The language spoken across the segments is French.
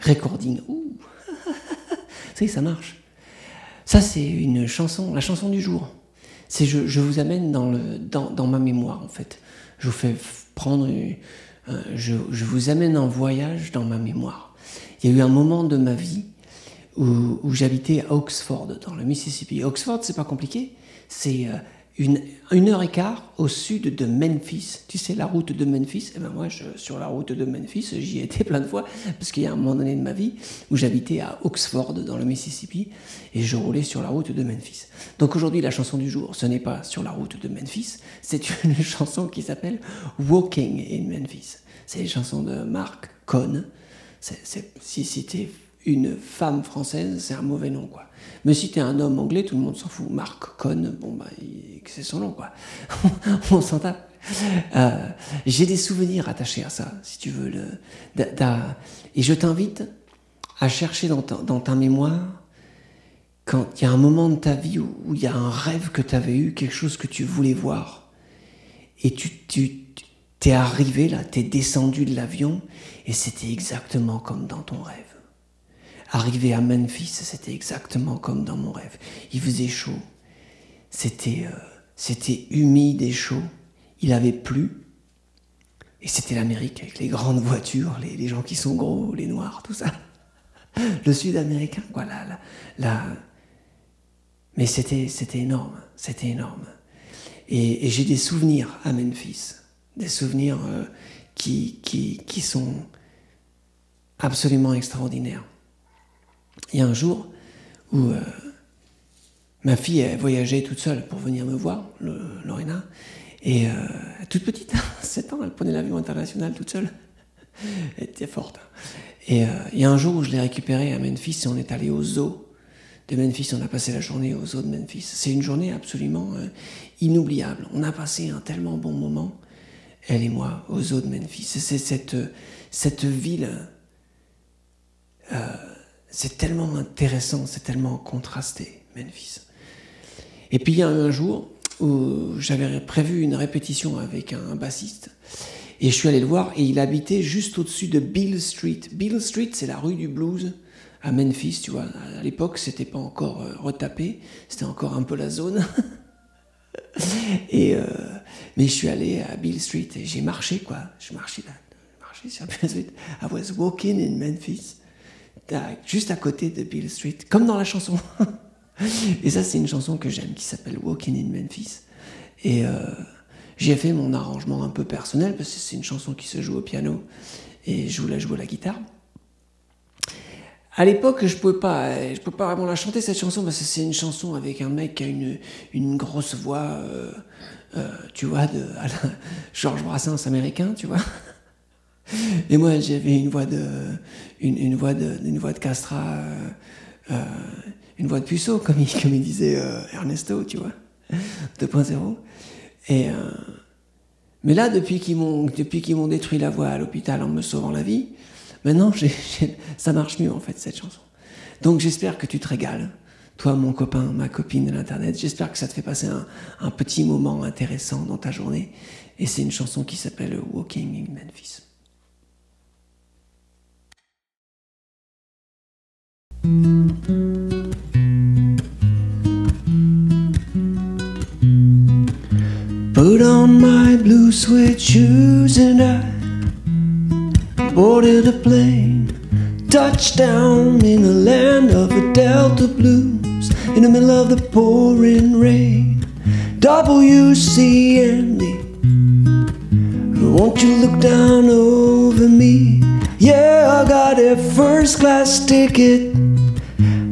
recording. Ouh. Ça marche. Ça, c'est une chanson, la chanson du jour. C'est je vous amène dans ma mémoire, en fait. Je vous fais prendre... je vous amène en voyage dans ma mémoire. Il y a eu un moment de ma vie où j'habitais à Oxford, dans le Mississippi. Oxford, c'est pas compliqué. C'est 1h15 au sud de Memphis. Tu sais, la route de Memphis. Et ben moi, sur la route de Memphis, j'y étais plein de fois, parce qu'il y a un moment donné de ma vie où j'habitais à Oxford, dans le Mississippi, et je roulais sur la route de Memphis. Donc aujourd'hui, la chanson du jour, ce n'est pas sur la route de Memphis, c'est une chanson qui s'appelle Walking in Memphis. C'est une chanson de Mark Cohn. Si c'était une femme française, c'est un mauvais nom, quoi. Mais si t'es un homme anglais, tout le monde s'en fout. Mark Cohn, bon, bah, c'est son nom, quoi. On s'en tape. J'ai des souvenirs attachés à ça, si tu veux. Et je t'invite à chercher dans ta mémoire, quand il y a un moment de ta vie où il y a un rêve que tu avais eu, quelque chose que tu voulais voir, et t'es arrivé là, t'es descendu de l'avion, et c'était exactement comme dans ton rêve. Arrivé à Memphis, c'était exactement comme dans mon rêve. Il faisait chaud, c'était humide et chaud, il avait plu, et c'était l'Amérique avec les grandes voitures, les gens qui sont gros, les noirs, tout ça. Le Sud-Américain, quoi, mais c'était énorme, c'était énorme. Et j'ai des souvenirs à Memphis, des souvenirs qui sont absolument extraordinaires. Il y a un jour où ma fille elle voyageait toute seule pour venir me voir, Lorena, et toute petite, 7 ans, elle prenait l'avion international toute seule. Elle était forte. Et il y a un jour où je l'ai récupérée à Memphis et on est allé au zoo de Memphis. On a passé la journée au zoo de Memphis. C'est une journée absolument inoubliable. On a passé un tellement bon moment, elle et moi, au zoo de Memphis. C'est cette ville... c'est tellement intéressant, c'est tellement contrasté, Memphis. Et puis il y a un jour où j'avais prévu une répétition avec un bassiste, et je suis allé le voir, et il habitait juste au-dessus de Beale Street. Beale Street, c'est la rue du blues à Memphis, tu vois. À l'époque, c'était pas encore retapé, c'était encore un peu la zone. Mais je suis allé à Beale Street, et j'ai marché, quoi. Je marchais sur Beale Street. I was walking in Memphis. Juste à côté de Beale Street, comme dans la chanson. Et ça, c'est une chanson que j'aime, qui s'appelle Walking in Memphis. Et j'ai fait mon arrangement un peu personnel, parce que c'est une chanson qui se joue au piano, et je la joue à la guitare. À l'époque, je pouvais pas vraiment la chanter, cette chanson, parce que c'est une chanson avec un mec qui a une grosse voix, tu vois, à la Georges Brassens américain, tu vois. Et moi, j'avais une voix de castrat, une voix de puceau, comme il disait Ernesto, tu vois, 2.0. Mais là, depuis qu'ils m'ont détruit la voix à l'hôpital en me sauvant la vie, maintenant, ça marche mieux, en fait, cette chanson. Donc, j'espère que tu te régales, toi, mon copain, ma copine de l'Internet. J'espère que ça te fait passer un petit moment intéressant dans ta journée. Et c'est une chanson qui s'appelle Walking in Memphis. Put on my blue suede shoes and I boarded a plane. Touchdown in the land of the Delta Blues, in the middle of the pouring rain. WCND, won't you look down over me? Yeah, I got a first class ticket,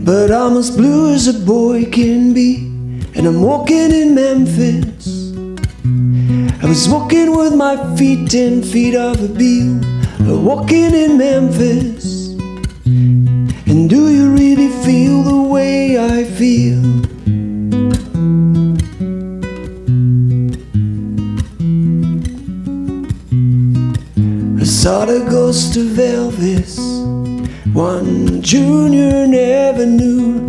but I'm as blue as a boy can be. And I'm walking in Memphis. I was walking with my feet 10 feet off a Beale, walking in Memphis. And do you really feel the way I feel? I saw the ghost of Elvis, one Junior never knew.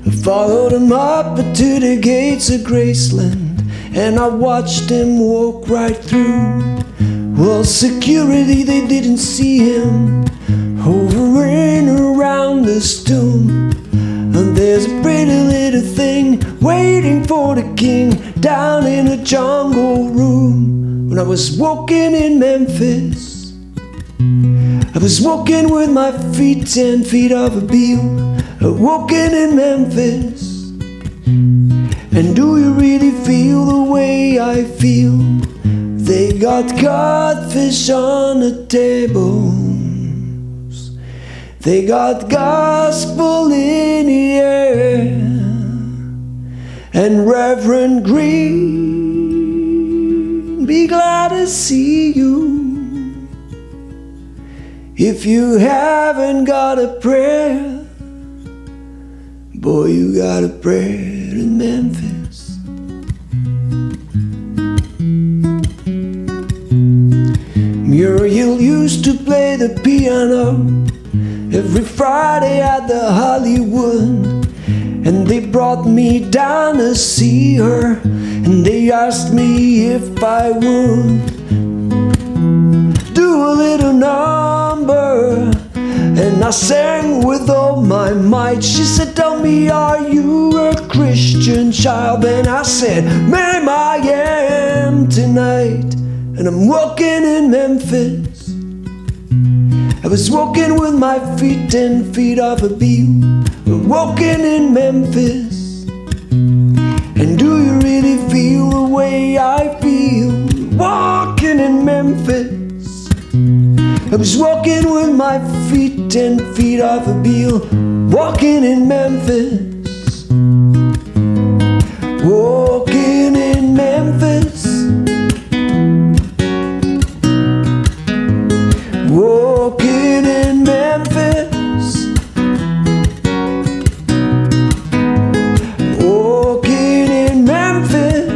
I followed him up to the gates of Graceland, and I watched him walk right through. Well, security, they didn't see him over father's tomb. And there's a pretty little thing waiting for the king down in a jungle room. When I was walking in Memphis, I was walking with my feet 10 feet off a beam. Walking in Memphis. And do you really feel the way I feel? They got codfish on the tables. They got gospel in the air. And Reverend Green, be glad to see you. If you haven't got a prayer, boy, you got a prayer in Memphis. Muriel used to play the piano every Friday at the Hollywood. And they brought me down to see her, and they asked me if I would do a little number. And I sang with all my might. She said, tell me, are you a Christian child? And I said, ma'am, I am tonight. And I'm walking in Memphis. I was walking with my feet 10 feet off a beam. We're walking in Memphis. And do you really feel the way I feel? Walking in Memphis. I was walking with my feet 10 feet off a beam. Walking in Memphis. Walking in Memphis. Walking in Memphis. Walking in Memphis.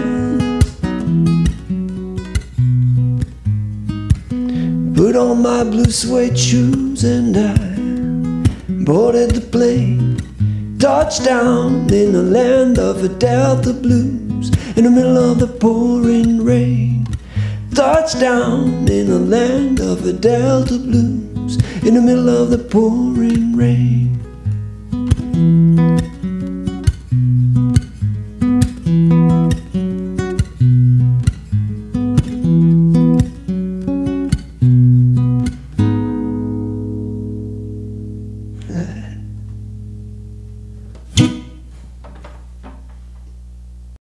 Put on my blue suede shoes and I boarded the plane. Touchdown in the land of the Delta Blues, in the middle of the pouring rain. Touchdown in the land of the Delta Blues, in the middle of the pouring rain.